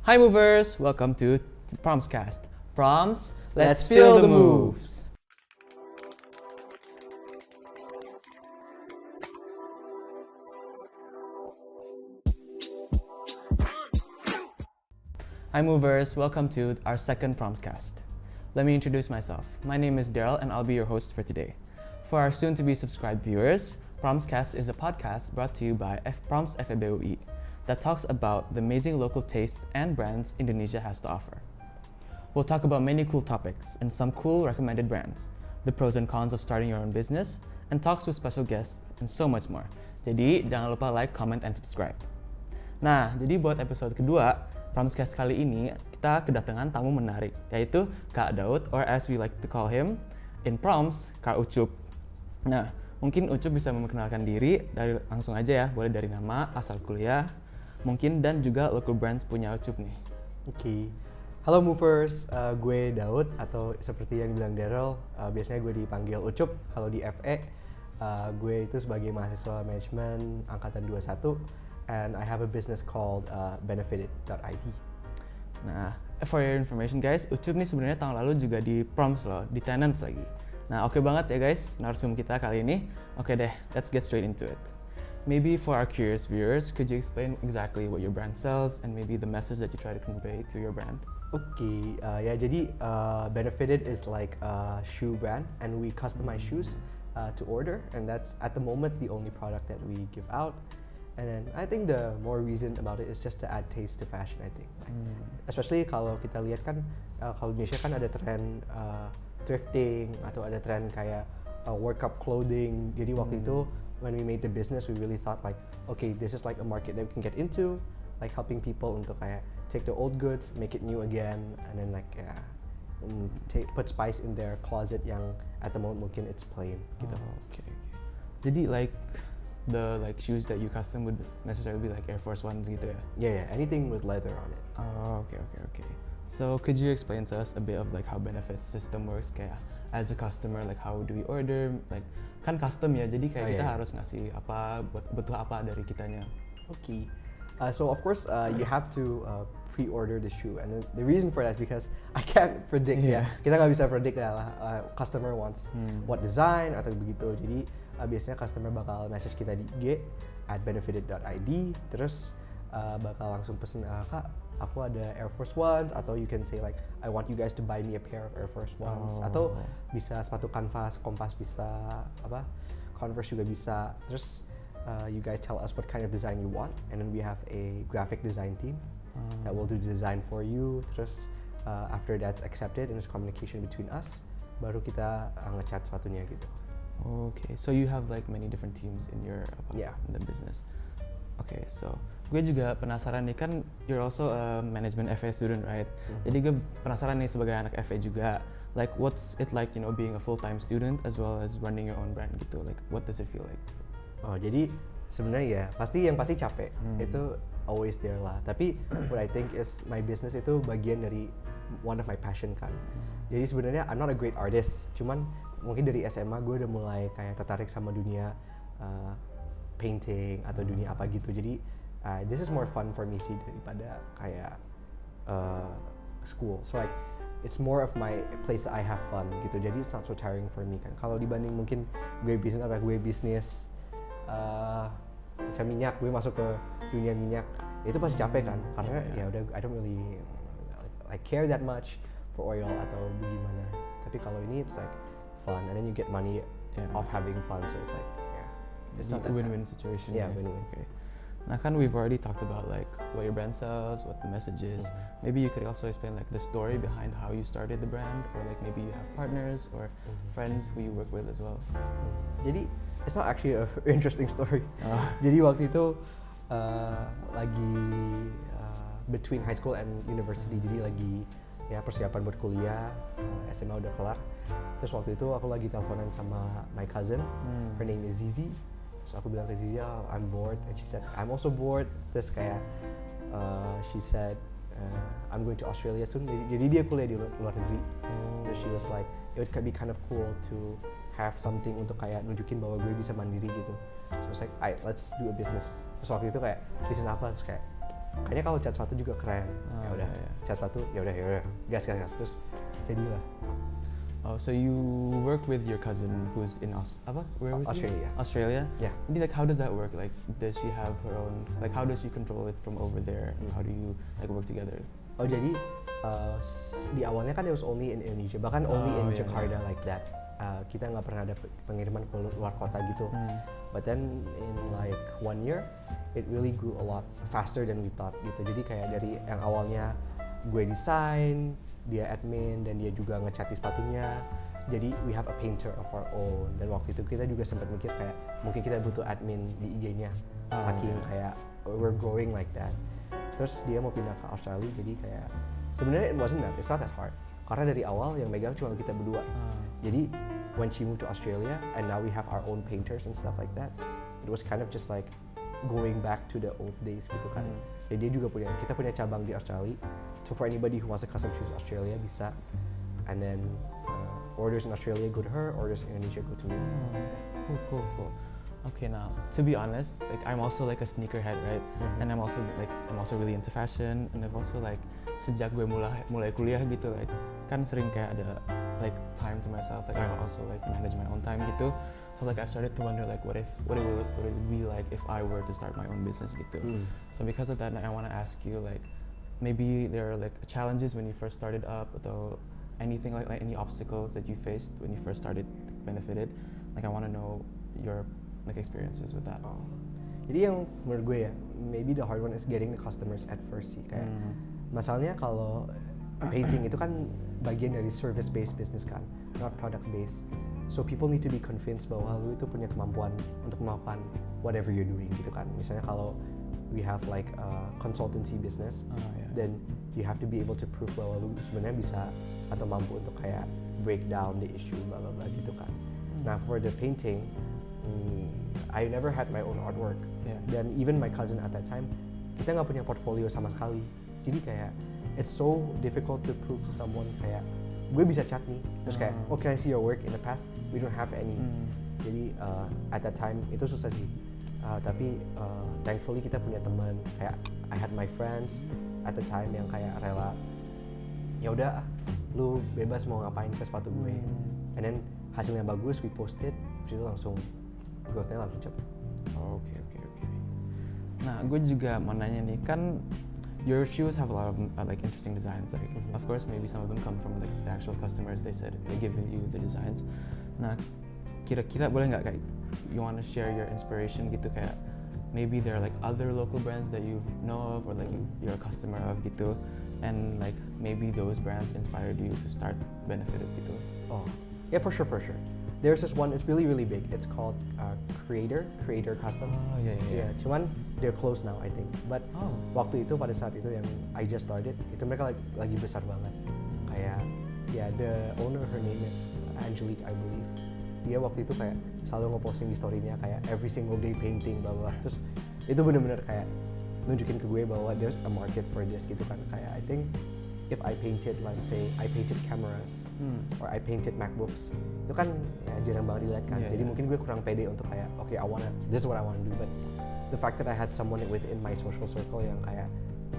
Hi movers, welcome to PROMSCast. Proms, let's feel the moves. Hi movers, welcome to our second PROMSCast. Let me introduce myself. My name is Daryl and I'll be your host for today. For our soon-to-be subscribed viewers, PROMSCast is a podcast brought to you by PROMS FEB UI that talks about the amazing local tastes and brands Indonesia has to offer. We'll talk about many cool topics and some cool recommended brands, the pros and cons of starting your own business, and talks with special guests, and so much more. Jadi, jangan lupa like, comment, and subscribe. Nah, jadi buat episode kedua, PROMScast kali ini kita kedatangan tamu menarik, yaitu Kak Daud, or as we like to call him, in Proms, Kak Ucup. Nah, mungkin Ucup bisa memperkenalkan diri, langsung aja ya, boleh dari nama, asal kuliah, mungkin dan juga local brands punya Ucup nih. Oke. Halo movers, gue Daud atau seperti yang dibilang Daryl, biasanya gue dipanggil Ucup kalau di FE. Gue itu sebagai mahasiswa manajemen angkatan 21 and I have a business called Benefitted.ID. Nah, for your information guys, Ucup nih sebenarnya tahun lalu juga di Proms loh, di Tenants lagi. Nah, oke banget ya guys, narsum kita kali ini. Oke deh, let's get straight into it. Maybe for our curious viewers, could you explain exactly what your brand sells and maybe the message that you try to convey to your brand? Oke, ya jadi Benefitted is like a shoe brand and we customize shoes to order and that's at the moment the only product that we give out. And then I think the more reason about it is just to add taste to fashion, I think. Especially kalau kita lihat kan, kalau di Indonesia kan ada tren thrifting atau ada tren kayak workup clothing. Jadi waktu itu when we made the business, we really thought like, okay, this is like a market that we can get into, like helping people untuk kayak take the old goods, make it new again, and then like put spice in their closet yang at the moment mungkin it's plain gitu. Okay. Jadi like the shoes that you custom would necessarily be like Air Force Ones gitu ya? Yeah, anything with leather on it. Oh, okay. So could you explain to us a bit of like how Benefit system works, kayak as a customer, like how do we order, like kan custom ya, jadi kayak kita harus ngasih apa, butuh apa dari kitanya. Okay. So of course you have to pre-order the shoe, and the reason for that is because I can't predict kita nggak bisa predict lah customer wants what design atau begitu. Jadi biasanya customer bakal message kita di IG @Benefitted.ID, terus bakal langsung pesen, Kak, aku ada Air Force Ones, atau you can say like, I want you guys to buy me a pair of Air Force Ones, atau bisa sepatu kanvas, kompas bisa, Converse juga bisa. Terus you guys tell us what kind of design you want, and then we have a graphic design team that will do the design for you. Terus after that's accepted and there's communication between us, baru kita ngecat sepatunya gitu. Okay, so you have like many different teams in your in the business. Okay, so gue juga penasaran nih, kan you're also a management FA student, right? Jadi gue penasaran nih sebagai anak FA juga, like what's it like, you know, being a full-time student as well as running your own brand gitu, like what does it feel like? Oh, jadi sebenarnya ya pasti capek, itu always there lah. Tapi what I think is my business itu bagian dari one of my passion kan. Jadi sebenarnya I'm not a great artist, cuman mungkin dari SMA gue udah mulai kayak tertarik sama dunia painting atau dunia apa gitu. Jadi this is more fun for me sih daripada kayak school. So like it's more of my place that I have fun gitu. Jadi it's not so tiring for me kan. Kalau dibanding mungkin gue bisnis macam minyak, gue masuk ke dunia minyak, itu pasti capek kan, karena ya udah I don't really like care that much for oil atau gimana. Tapi kalau ini it's like fun and then you get money off having fun, so it's like it's not a win-win situation. Yeah, win-win. Okay. Now kan we've already talked about like what your brand sells, what the message is. Maybe you could also explain like the story behind how you started the brand, or like maybe you have partners or friends who you work with as well. Jadi it's not actually a interesting story. Jadi waktu itu lagi between high school and university, jadi lagi ya persiapan buat kuliah, SMA udah kelar. Terus waktu itu aku lagi teleponan sama my cousin, her name is Zizi. So aku bilang ke Zizi, I'm bored, and she said, I'm also bored. Terus kayak she said, I'm going to Australia soon. Jadi dia kuliah di luar negeri. So she was like, it would be kind of cool to have something untuk kayak nunjukin bahwa gue bisa mandiri gitu. So I was like, alright, let's do a business. Terus waktu itu kayak, business apa? Terus kayak, kayaknya kalau cat sepatu juga keren. Ya udah, cat sepatu, ya udah, gas terus jadilah. Oh, so you work with your cousin who's in where was Australia. He? Australia? Yeah. Maybe like how does that work? Like does she have her own, like how does she control it from over there? How do you like work together? Oh jadi di awalnya kan it was only in Indonesia, bahkan only in Jakarta like that. Kita nggak pernah ada pengiriman ke luar kota gitu. But then in like 1 year, it really grew a lot faster than we thought gitu. Jadi kayak dari yang awalnya gue desain, dia admin, dan dia juga ngecat di sepatunya. Jadi we have a painter of our own. Dan waktu itu kita juga sempat mikir kayak mungkin kita butuh admin di IG-nya. Saking kayak we're growing like that. Terus dia mau pindah ke Australia, jadi kayak sebenarnya it's not that hard. Karena dari awal yang megang cuma kita berdua. Jadi when she moved to Australia and now we have our own painters and stuff like that, it was kind of just like going back to the old days gitu kan. Jadi dia juga kita punya cabang di Australia. So for anybody who wants to custom shoes Australia bisa. And then orders in Australia go to her, orders in Indonesia go to me. Cool. Okay, now to be honest, like I'm also like a sneakerhead, right? And I'm also really into fashion, and I've also like sejak gue mulai kuliah gitu, like kan sering kayak ada like time to myself, like I also like manage my own time gitu. So like I started to wonder like what it would be like if I were to start my own business gitu. So because of that, I want to ask you like maybe there are like challenges when you first started up, atau anything like any obstacles that you faced when you first started Benefitted. Like I want to know your like experiences with that. Jadi yang menurut gue ya, maybe the hard one is getting the customers at first sih. Kayak masalahnya kalau painting itu kan bagian dari service based business kan, not product based. So people need to be convinced bahwa lu itu punya kemampuan untuk melakukan whatever you're doing gitu kan. Misalnya kalau we have like a consultancy business, then you have to be able to prove bahwa lu sebenarnya bisa atau mampu untuk kayak break down the issue bla bla bla gitu kan. Nah for the painting, I never had my own artwork, dan even my cousin at that time, kita nggak punya portfolio sama sekali. Jadi kayak it's so difficult to prove to someone kayak gue bisa cat nih, terus kayak oh can I see your work in the past? We don't have any. Jadi at that time itu susah sih. Tapi thankfully kita punya teman, kayak I had my friends at the time yang kayak rela ya udah lu bebas mau ngapain ke sepatu gue, and then hasilnya bagus, we posted, terus itu langsung growth-nya langsung cepet. Oke. Nah, gue juga mau nanya nih, kan your shoes have a lot of like interesting designs. Like, of course, maybe some of them come from like the actual customers. They said they give you the designs. Nah, kira-kira boleh nggak kayak you want to share your inspiration gitu, kayak maybe there are like other local brands that you know of or like you're a customer of gitu, and like maybe those brands inspired you to start Benefitted gitu. Oh, yeah, for sure. There's this one, it's really big. It's called Creator Customs. Oh, yeah. Cuman they're closed now, I think. But waktu itu, pada saat itu yang I just started, itu mereka lagi besar banget. Kayak, the owner, her name is Angelique, I believe. Dia waktu itu kayak selalu ngeposting di story-nya kayak every single day painting, blah blah. Terus itu bener-bener kayak nunjukin ke gue bahwa there's a market for this gitu kan. Kayak I think if I painted, let's say I painted cameras or I painted MacBooks, itu kan ya jarang banget dilihat kan. Jadi mungkin gue kurang pede untuk kayak okay, this is what I wanna do. But the fact that I had someone within my social circle yang kayak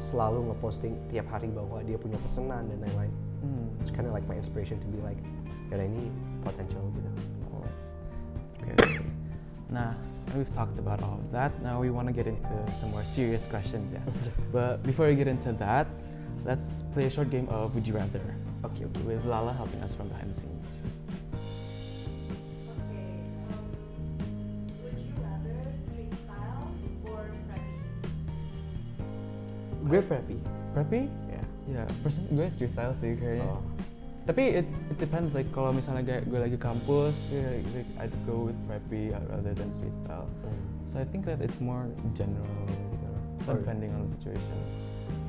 selalu ngeposting tiap hari bahwa dia punya pesanan dan lain-lain, it's kind of like my inspiration to be like, ya ini potential gitu. Okay. Nah, we've talked about all of that. Now we want to get into some more serious questions, yeah. But before we get into that, let's play a short game of Would You Rather. Okay. With Lala helping us from behind the scenes. Okay. Would you rather street style or preppy? Gue preppy. Preppy? Yeah. Yeah, gue street style sih kayaknya. Tapi it depends, like kalau misalnya gue lagi kampus, like I'd go with preppy rather than street style. So I think that it's more general, depending on the situation.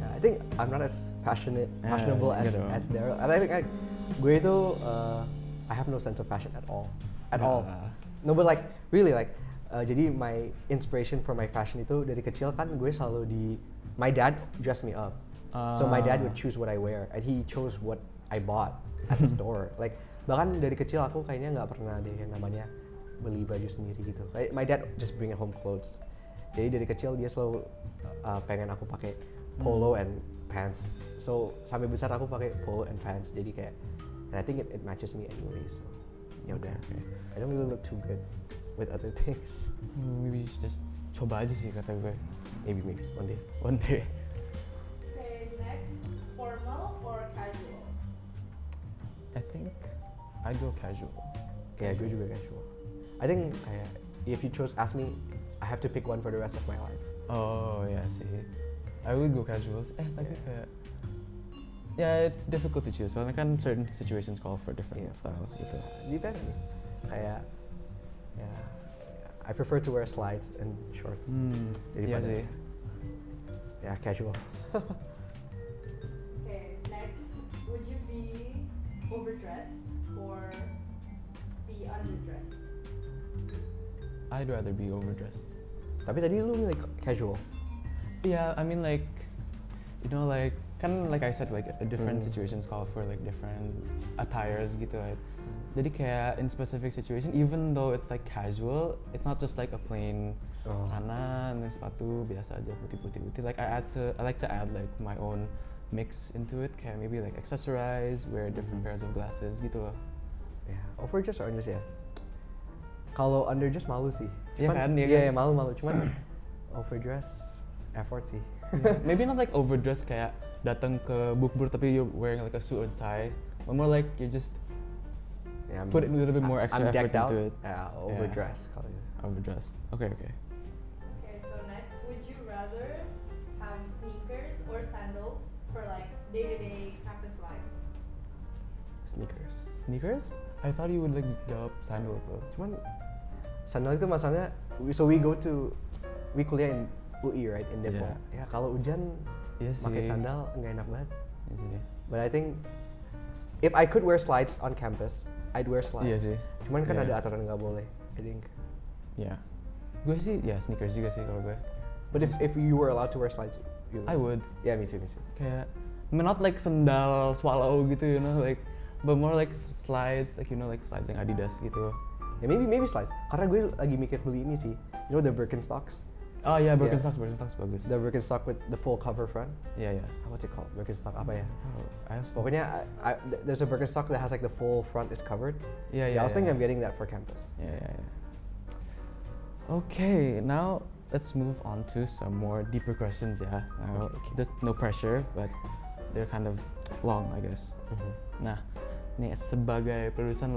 Yeah, I think I'm not as fashionable as Daryl. And I think gue itu I have no sense of fashion at all. No, but like really like jadi my inspiration for my fashion itu dari kecil kan gue selalu my dad dressed me up. So my dad would choose what I wear and he chose what I bought at the store. Like bahkan dari kecil aku kayaknya nggak pernah deh yang namanya beli baju sendiri gitu. My dad just bring home clothes. Jadi dari kecil dia selalu pengen aku pakai polo and pants. So sampai besar aku pakai polo and pants. Jadi kayak, and I think it matches me anyway. So ya udah. Okay. I don't really look too good with other things. Maybe you should just coba aja sih kata gue. Maybe one day. One day. Okay, next, formal or casual? I think I'd go casual. Ya gue juga casual. I think kayak if you ask me, I have to pick one for the rest of my life. Oh ya sih. I would go casuals. Tapi kayak it's difficult to choose. Soalnya kan certain situations call for different styles gitu. Depends nih. Kayak I prefer to wear slides and shorts. Iya sih. Ya casual. Okay, next, would you be overdressed or be underdressed? I'd rather be overdressed. Tapi tadi lu milih casual. Yeah, I mean like, like kan like I said like different situations call for like different attires gitu right. Jadi kayak in specific situation, even though it's like casual, it's not just like a plain celana and then sepatu biasa aja putih. Like I like to add like my own mix into it. Kayak maybe like accessorize, wear different pairs of glasses gitu loh. Yeah, overdress or underdress ya. Kalau underdress malu sih. Iya kan? Iya malu. Cuman overdress effort sih. Maybe not like overdress kayak datang ke bukbur tapi you're wearing like a suit and tie, but more like you just put a little bit more extra effort into it. Overdress kalau gitu. Overdressed. Okay. Okay, so next, would you rather have sneakers or sandals for like day-to-day campus life? Sneakers. I thought you would like jawab sandals though. Cuman sandal itu masalahnya, so we kuliah in UI right, in Depok. Ya kalau hujan pakai sandal nggak enak banget. Iya sih. But I think if I could wear slides on campus, I'd wear slides. Iya sih. Cuman kan ada aturan nggak boleh, I think. Yeah. Gue sih sneakers juga sih kalau gue. But if you were allowed to wear slides, you I would. Yeah, me too. Kayak, I mean, not like sandal swallow gitu, like, but more like slides, like like slides yang Adidas gitu. Ya maybe slides. Karena gue lagi mikir beli ini sih. The Birkenstocks. Oh yeah, Birkenstocks bagus. The Birkenstock with the full cover front. Yeah. What's it called? Birkenstock apa ya? Pokoknya there's a Birkenstock that has like the full front is covered. Yeah. I was thinking of getting that for campus. Yeah. Okay, now let's move on to some more deeper questions ya. Okay. Just no pressure, but they're kind of long, I guess. Nah, nih sebagai produsen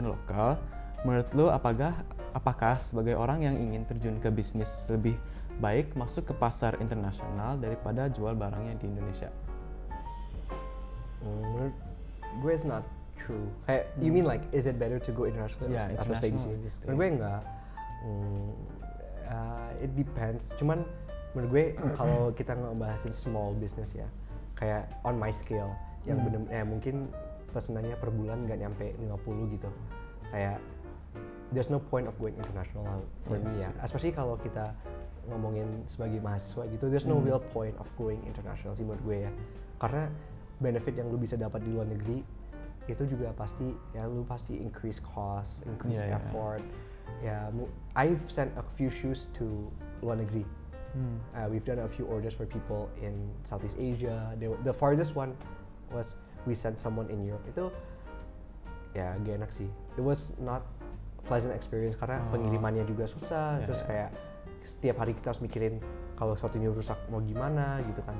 lokal, menurut lu apakah sebagai orang yang ingin terjun ke bisnis lebih baik masuk ke pasar internasional daripada jual barangnya di Indonesia? Menurut gue it's not true. Kayak you mean like is it better to go international atau stay di sini? Menurut gue enggak. It depends. Cuman menurut gue kalau kita ngebahasin small business ya, kayak on my scale yang bener mungkin pesenannya per bulan nggak nyampe 50 gitu. Kayak there's no point of going international for me ya. Especially kalau kita ngomongin sebagai mahasiswa gitu, there's no real point of going international sih menurut gue ya. Karena benefit yang lu bisa dapat di luar negeri itu juga pasti lu pasti increase cost, increase effort. I've sent a few shoes to luar negeri. We've done a few orders for people in Southeast Asia. The farthest one was we sent someone in Europe. Itu gak enak sih. It was not pleasant experience karena pengirimannya juga susah. Terus kayak setiap hari kita harus mikirin kalau sepatunya rusak mau gimana gitu kan.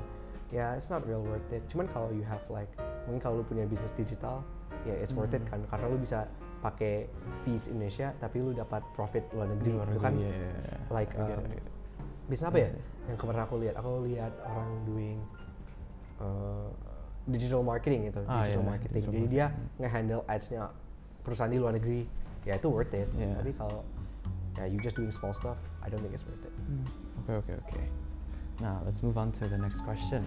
It's not real worth it. Cuman kalau you have like mungkin kalau lu punya bisnis digital, it's worth it kan karena lu bisa pakai fees Indonesia tapi lu dapat profit luar negeri gitu kan. Like bisnis apa ya? Yang kemarin aku lihat orang doing digital marketing gitu, marketing. Jadi dia nge-handle ads-nya perusahaan di luar negeri. Ya itu worth it. Tapi kalau you just doing small stuff, I don't think it's worth it. Okay. Now let's move on to the next question.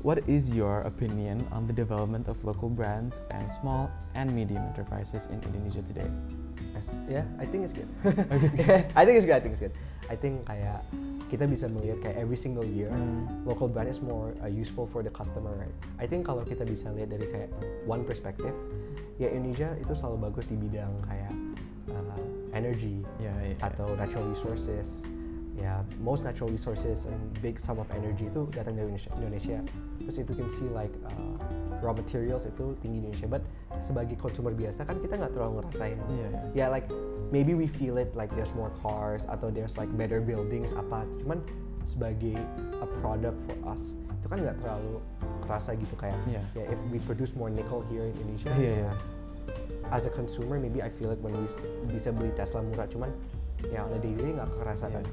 What is your opinion on the development of local brands and small and medium enterprises in Indonesia today? I think it's good. I think it's good. I think kayak kita bisa melihat kayak every single year local brand is more useful for the customer, right? I think kalau kita bisa lihat dari kayak one perspective, Indonesia itu selalu bagus di bidang kayak energy atau natural resources. ya most natural resources and big sum of energy itu datang dari Indonesia. Terus if you can see like raw materials itu tinggi di Indonesia, but sebagai consumer biasa kan kita nggak terlalu ngerasain. Ya like maybe we feel it like there's more cars atau there's like better buildings apa, cuman sebagai a product for us itu kan nggak terlalu kerasa gitu kayak ya if we produce more nickel here in Indonesia as a consumer maybe I feel it when we bisa beli Tesla murah, cuman ya on a daily nggak kerasa kan.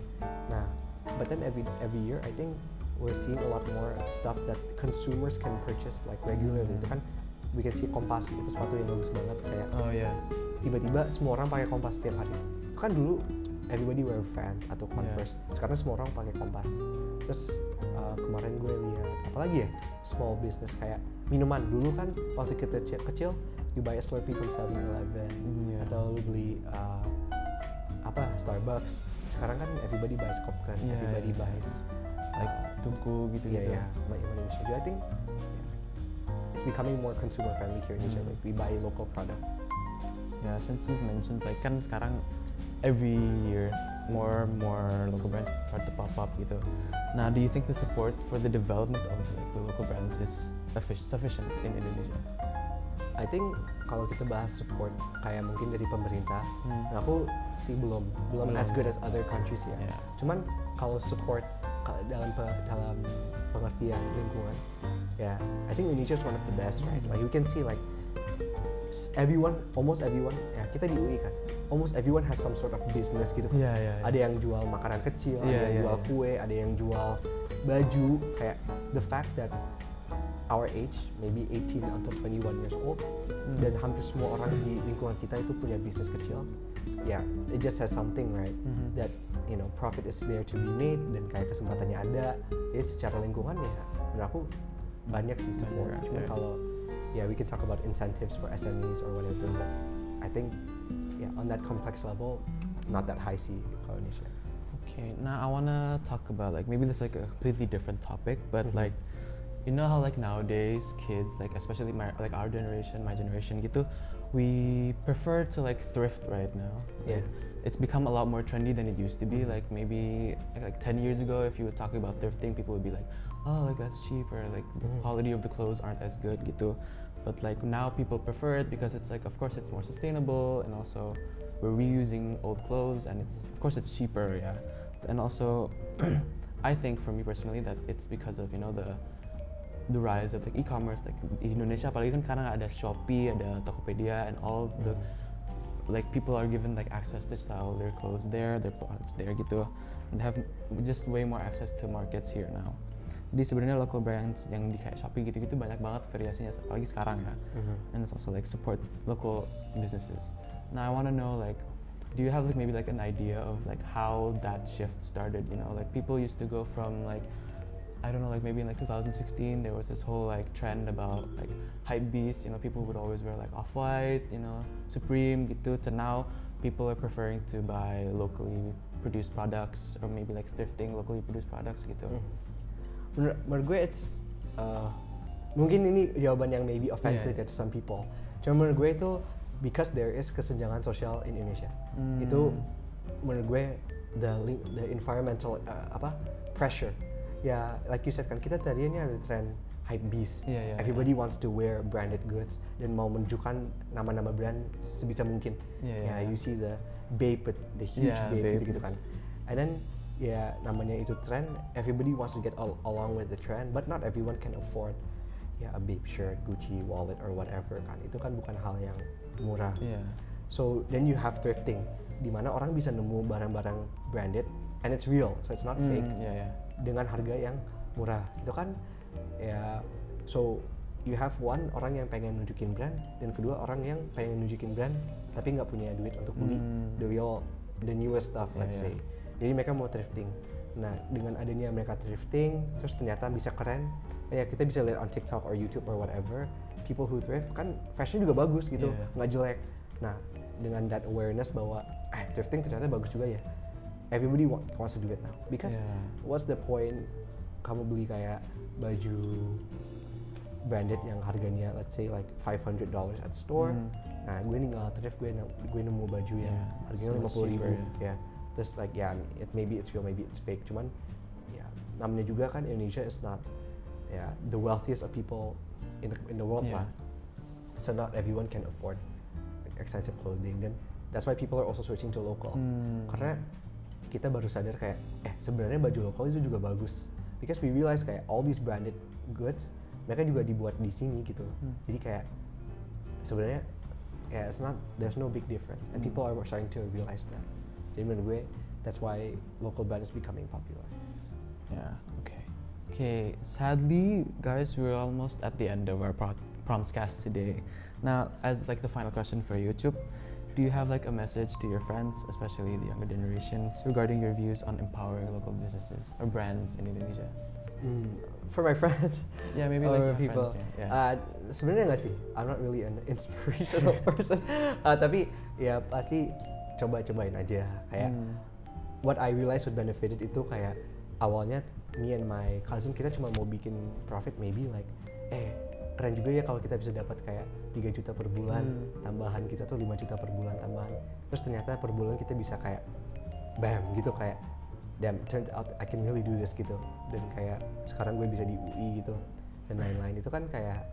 Nah but then every year I think we're seeing a lot more stuff that consumers can purchase like regularly. Itu kan we can see Kompas, itu sepatu yang bagus banget kayak tiba-tiba semua orang pakai Kompas setiap hari. Itu kan dulu everybody wear Vans atau Converse, sekarang semua orang pakai Kompas. Terus kemarin gue lihat apalagi ya small business kayak minuman. Dulu kan waktu kita kecil you buy a Slurpee from 7-Eleven atau lu beli Starbucks. Sekarang kan everybody buys Kopkan, everybody buys like tungku gitu. Indonesia. I think it's becoming more consumer friendly here in Indonesia. Like we buy local product. Yeah, since you've mentioned like kan sekarang every year more local brands start to pop up gitu. Now, do you think the support for the development of like, the local brands is sufficient in Indonesia? I think kalau kita bahas support kayak mungkin dari pemerintah, aku sih belum as good as other countries ya. Cuman kalau support dalam pengertian lingkungan, I think Indonesia is one of the best, right? Like you can see like almost everyone, ya kita di UI kan, almost everyone has some sort of business gitu kan. Ada yang jual makanan kecil, ada yang jual kue, ada yang jual baju. Kayak the fact that our age, maybe 18 atau 21 years old, dan hampir semua orang di lingkungan kita itu punya bisnis kecil. It just says something, right? That you know profit is there to be made dan kayak kesempatannya ada. Jadi secara lingkungan ya, menurut aku banyak sih support. Cuma kalau we can talk about incentives for SMEs or whatever, but I think on that complex level, not that high sih kalau Indonesia. Okay, now I wanna talk about like maybe this is like a completely different topic, but like you know how like nowadays kids like especially our generation, my generation gitu, we prefer to like thrift right now. It's become a lot more trendy than it used to be. Like maybe like 10 years ago, if you were talking about thrifting, people would be like, oh, like that's cheaper, like the quality of the clothes aren't as good gitu. But like now people prefer it because it's like, of course it's more sustainable, and also we're reusing old clothes, and of course it's cheaper, and also I think for me personally that it's because of, you know, the rise of like e-commerce, like di Indonesia apalagi kan karena ada Shopee, ada Tokopedia, and all the like people are given like access to sell their clothes there, their products there gitu, and have just way more access to markets here now. Jadi sebenarnya local brands yang di kayak Shopee gitu-gitu banyak banget variasinya, apalagi sekarang ya. And it's also like support local businesses. Now I want to know like, do you have like maybe like an idea of like how that shift started? You know, like people used to go from like, I don't know, like maybe in like 2016 there was this whole like trend about like hype beasts, you know, people would always wear like Off-White, you know, Supreme gitu, to now people are preferring to buy locally produced products, or maybe like thrifting locally produced products gitu. Menurut gue it's mungkin ini jawaban yang maybe offensive to some people. Cuma menurut gue itu because there is kesenjangan sosial in Indonesia. Itu menurut gue the environmental pressure. Ya, like you said kan, kita tadinya ada trend hype beast. Everybody wants to wear branded goods dan mau menunjukkan nama-nama brand sebisa mungkin. You see the Bape, the huge Bape gitu kan. And then namanya itu trend, everybody wants to get along with the trend, but not everyone can afford a Bape shirt, Gucci wallet or whatever kan. Itu kan bukan hal yang murah. So then you have thrifting, di mana orang bisa nemu barang-barang branded and it's real, so it's not fake. Dengan harga yang murah. Itu kan so you have one orang yang pengen nunjukin brand, dan kedua orang yang pengen nunjukin brand tapi nggak punya duit untuk beli the newest stuff, let's say. Jadi mereka mau thrifting. Nah, dengan adanya mereka thrifting, terus ternyata bisa keren. Kita bisa lihat on TikTok or YouTube or whatever, people who thrift kan fashion juga bagus gitu, nggak jelek. Nah, dengan that awareness bahwa thrifting ternyata bagus juga ya, everybody wants to do it now. Because what's the point kamu beli kayak baju branded yang harganya let's say like $500 at the store. Nah, gue tinggal thrift, gue nemu baju yang harganya 50.000. Terus like maybe it's real, maybe it's fake. Cuman ya namanya juga kan Indonesia is not the wealthiest of people in the world lah. So not everyone can afford expensive clothing, dan that's why people are also switching to local. Karena kita baru sadar kayak sebenarnya baju lokal itu juga bagus, because we realize kayak all these branded goods mereka juga dibuat di sini gitu. Jadi kayak sebenarnya there's no big difference, and people are starting to realize that. Jadi menurut gue that's why local brand is becoming popular. Okay, sadly guys, we're almost at the end of our PROMSCast today. Now, as like the final question for you, Chup, do you have like a message to your friends, especially the younger generations, regarding your views on empowering local businesses or brands in Indonesia? For my friends, maybe like your people. Friends, Sebenarnya nggak sih, I'm not really an inspirational person. Tapi ya pasti cobain aja. Kayak what I realized with Benefitted itu kayak awalnya me and my cousin kita cuma mau bikin profit maybe like keren juga ya kalau kita bisa dapat kayak 3 juta per bulan, tambahan kita tuh 5 juta per bulan tambahan. Terus ternyata per bulan kita bisa kayak bam gitu, kayak damn, turns out I can really do this gitu. Dan kayak sekarang gue bisa di UI gitu dan lain-lain. Itu kan kayak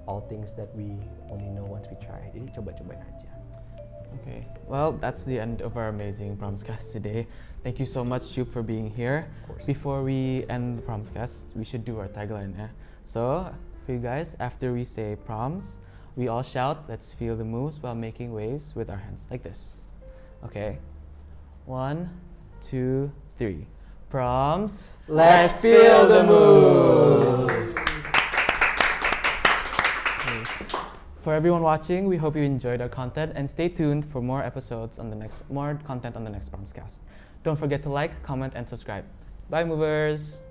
all things that we only know once we try. Jadi cobain aja. Okay, well, that's the end of our amazing PROMSCast today. Thank you so much, Chup, for being here. Before we end the PROMSCast, we should do our tagline. So, for you guys, after we say proms, we all shout, let's feel the moves while making waves with our hands, like this. Okay, 1, 2, 3. Proms, Let's feel the moves! For everyone watching, we hope you enjoyed our content, and stay tuned for more content on the next PROMSCast. Don't forget to like, comment, and subscribe. Bye, movers!